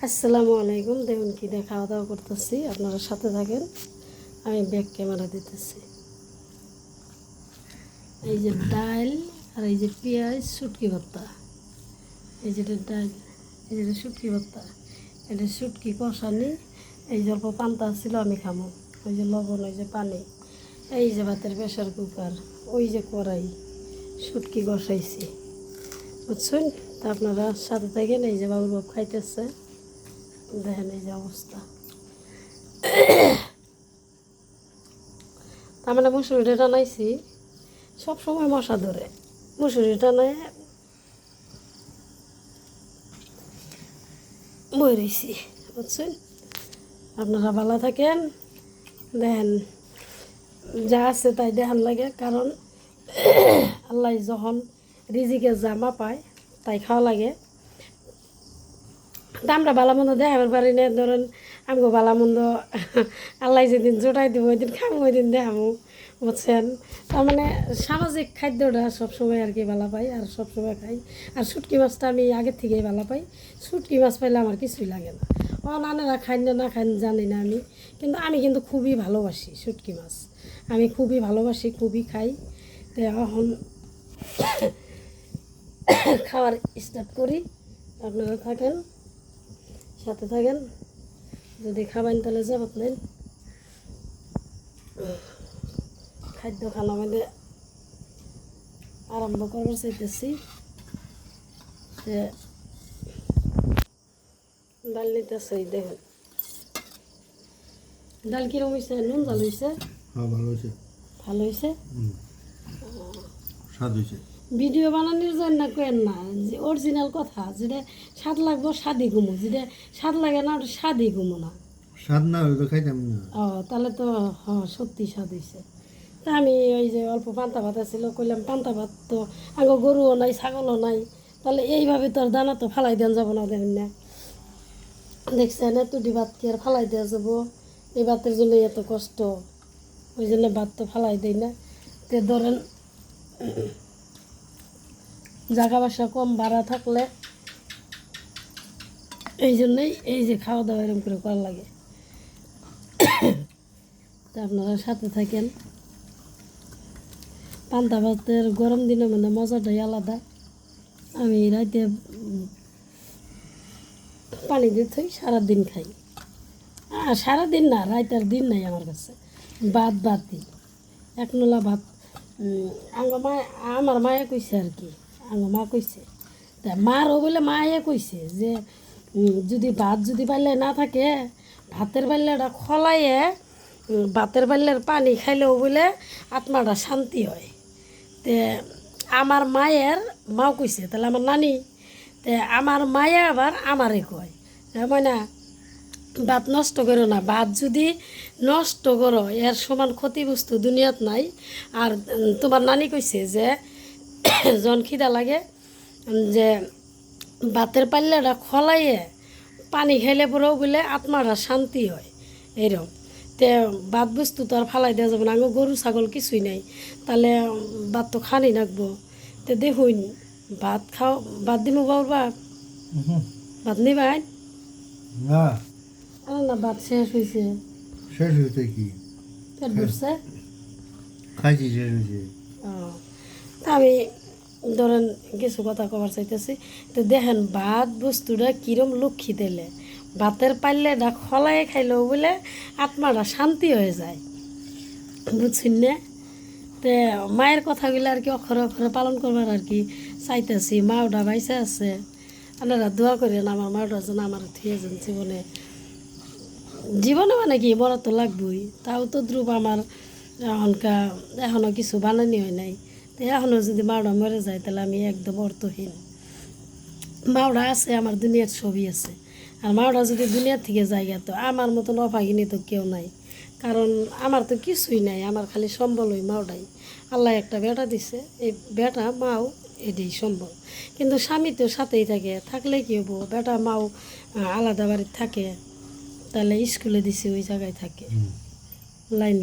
আসসালামু আলাইকুম। দেখুন কি দিয়ে খাওয়া দাওয়া করতেছি, আপনারা সাথে থাকেন। আমি ব্যাক ক্যামেরা দিতেছি। এই যে ডাল আর এই যে পেঁয়াজ, শুটকি ভর্তা। এই যেটা ডাল, এই যেটা শুটকি ভর্তা, এটা শুটকি কষানি। এই যে অল্প পান্তা ছিল আমি খামো। ওই যে লবণ, ওই যে পানি, এই যে ভাতের প্রেশার কুকার, ওই যে কড়াই, শুটকি কষাইছি, বুঝছেন? তা আপনারা সাথে থাকেন। এই যে বাবুর বাপ খাইতেছে, দেখেন এই যে অবস্থা। তার মানে মুসুরিটা টানাইছি, সব সময় মশা ধরে। মুসুরি টানায় বই রয়েছি, বুঝছেন? আপনারা ভালো থাকেন। দেখেন যা আছে তাই দেখান লাগে, কারণ আল্লাহ যখন রিজিকে জামা পায় তাই খাওয়া লাগে। তা আমরা ভালোমন্দ দেখাবার পারি না। ধরেন আমাকে ভালোমন্দ আল্লাহ যেদিন জোটাই দিব ওই দিন খাবো, ওই দিন দেখাবো, বুঝছেন? তার মানে সামাজিক খাদ্যটা সবসময় আর কি ভালো পাই, আর সবসময় খাই। আর শুটকি মাছটা আমি আগের থেকেই ভালো পাই। শুটকি মাছ পাইলে আমার কিছুই লাগে না। নানারা খাই না খাই জানি না আমি, কিন্তু আমি কিন্তু খুবই ভালোবাসি শুটকি মাছ। আমি খুবই ভালোবাসি, খুবই খাই। তো এখন খাওয়ার স্টার্ট করি। আপনারা থাকেন, সাথে থাকেন। যদি খাবেন তাহলে যাবত নেন। খাদ্য খানা মানে আরম্ভ করবার চাইতেছি। যে ডাল নিতেছে, দেখুন ডাল কিরম হয়েছে? নুন জাল হয়েছে? হ্যাঁ, ভালো হয়েছে। ভালো হয়েছে, স্বাদ হয়েছে। ভিডিও বানানোর জন্য কেন না, যে অরিজিনাল কথা, যেটা স্বাদ লাগবো স্বাদই ঘুমো, যেটা স্বাদ লাগে না ওটা স্বাদই ঘুমো না। স্বাদ না হলে তো খাইতাম না। তাহলে তো সত্যি স্বাদ হয়েছে। তা আমি ওই যে অল্প পান্তা ভাত ছিল, কইলাম পান্তা ভাত তো আগে গরুও নাই, ছাগলও নাই, তাহলে এইভাবে তো আর দানা তো ফালাই দেন যাব না। দেখেন না, দেখছেন এতটি ভাত কি আর ফালাই দেওয়া যাবো? এই ভাতের জন্য এত কষ্ট, ওই জন্য ভাত তো ফালাই দেয় না। তে ধরেন জায়গা বাসা কম ভাড়া থাকলে এই জন্যই এই যে খাওয়া দাওয়া এরকম করে করা লাগে। তা আপনারা সাথে থাকেন। পান্তা ভাতের গরম দিনে মানে মজাটাই আলাদা। আমি রাতে পানি দিয়ে থই, সারাদিন খাই। সারাদিন না, রাতের দিন নাই আমার কাছে। ভাতই এক নোলা ভাত। আমার মায়ে কইছে আর কি, মা কইছে, তা মারও বলে মায়ে কইছে যে যদি ভাত যদি পারলে না থাকে, ভাতের পাল্লাটা খলাইয়ে ভাতের পাল্লার পানি খাইলেও বলে আত্মাটা শান্তি হয়। তে আমার মায়ের মাও কইছে, তাহলে আমার নানি, তে আমার মায়ে আবার আমারে কয়, না ভাত নষ্ট করো না, ভাত যদি নষ্ট করো এর সমান ক্ষতিবস্তু দুনিয়াত নাই। আর তোমার নানি কইছে যে জন খিদা লাগে যে ভাতের পাল্লাটা খলাইয়ে পানি খাইলে পরেও বলে আত্মাটা শান্তি হয়, এরকম। তে ভাত বস্তু তো আর ফালাই দেওয়া যাবে না, আগে গরু ছাগল কিছুই নাই, তাহলে ভাত তো খানি লাগবো। তো দেখুন ভাত খাও, ভাত দিমু বাবুর বাপ, ভাত নিবাই না, না ভাত শেষ হয়েছে, শেষ হয়েছে কি? পেট ভরছে। খাইছি, শেষ হয়েছে। তা আমি ধরেন কিছু কথা কবার চাইতেছি। তো দেখেন ভাত বস্তুটা কিরম লক্ষ্মী দিলে, ভাতের পাল্লেটা খলায় খাইলেও বলে আত্মাটা শান্তি হয়ে যায়, বুঝছেন না? তে মায়ের কথাগুলো আর কি অক্ষরে অক্ষরে পালন করবার আর কি চাইতেছি। মাওটা বাইসে আছে, আপনারা দোয়া করেন আমার মাওটার জন্য, আমার থিয়ে যান জীবনে। জীবনে মানে কি মরা তো লাগবই, তাও তো দ্রুপ আমার এখনও কিছু বানানি হয় নাই। তো এখনও যদি মাওড়া মরে যায় তাহলে আমি একদম অর্থহীন। মাওড়া আছে, আমার দুনিয়ার ছবি আছে। আর মাওড়া যদি দুনিয়ার থেকে জায়গা, তো আমার মতন অভাগিনী তো কেউ নাই, কারণ আমার তো কিছুই নাই, আমার খালি সম্বল ওই মাওড়াই। আল্লাহ একটা বেটা দিছে, এই বেটা মাও এটাই সম্বল। কিন্তু স্বামী তো সাথেই থাকে, থাকলে কি হবো? বেটা মাও আলাদা বাড়িতে থাকে, তাহলে স্কুলে দিছি ওই জায়গায় থাকে লাইন